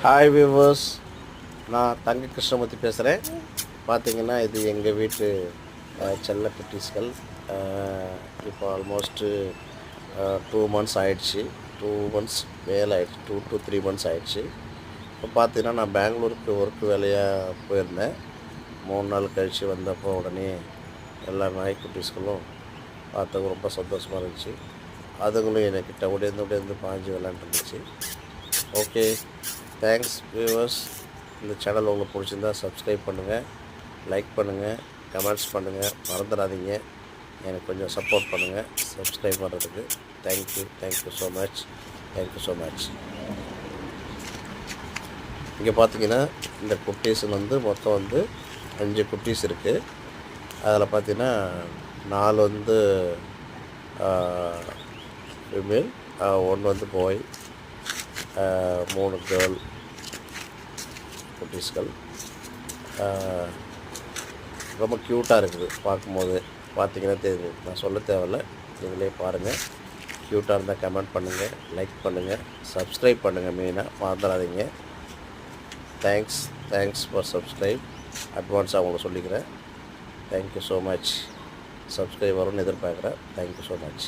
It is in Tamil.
ஹாய் வியூவர்ஸ், நான் தங்க கிருஷ்ணமூர்த்தி பேசுகிறேன். பார்த்திங்கன்னா இது எங்கள் வீட்டு செல்ல குட்டீஸ்கள். இப்போ ஆல்மோஸ்ட்டு 2 months ஆகிடுச்சி. 2 months மேலே ஆகிடுச்சு. 2 to 3 months ஆகிடுச்சு. இப்போ பார்த்திங்கன்னா நான் பெங்களூருக்கு ஒர்க் வேலையாக போயிருந்தேன். 3 நாள் கழித்து வந்தப்போ உடனே எல்லா நாய்க்குட்டீஸ்களும் பார்த்தது ரொம்ப சந்தோஷமாக இருந்துச்சு. அதுங்களும் என்கிட்ட உடையந்து பாஞ்சு விளாண்டுருந்துச்சு. Okay, thanks viewers. இந்த சேனல் உங்களுக்கு பிடிச்சிருந்தா சப்ஸ்கிரைப் பண்ணுங்கள், லைக் பண்ணுங்கள், கமெண்ட்ஸ் பண்ணுங்கள், மறந்துடாதீங்க. எனக்கு கொஞ்சம் சப்போர்ட் பண்ணுங்கள் சப்ஸ்கிரைப் பண்ணுறதுக்கு. Thank you so much. இங்கே பார்த்தீங்கன்னா இந்த குட்டீஸ் மொத்தம் 5 குட்டீஸ் இருக்குது. அதில் பார்த்தீங்கன்னா 4 ஃபீமேல், 1 பாய், 3 கேர்ள் குட்டீஸ்கள். ரொம்ப க்யூட்டாக இருக்குது பார்க்கும்போது. பார்த்தீங்கன்னா தெரியுது, நான் சொல்ல தேவையில்ல, நீங்களே பாருங்கள். க்யூட்டாக இருந்தால் கமெண்ட் பண்ணுங்கள், லைக் பண்ணுங்கள், சப்ஸ்கிரைப் பண்ணுங்கள். மெயினாக மறந்துடாதீங்க. Thanks for subscribe. அட்வான்ஸாக உங்களுக்கு சொல்லிக்கிறேன். Thank you so much. சப்ஸ்கிரைப் வரும்னு எதிர்பார்க்குறேன். Thank you so much.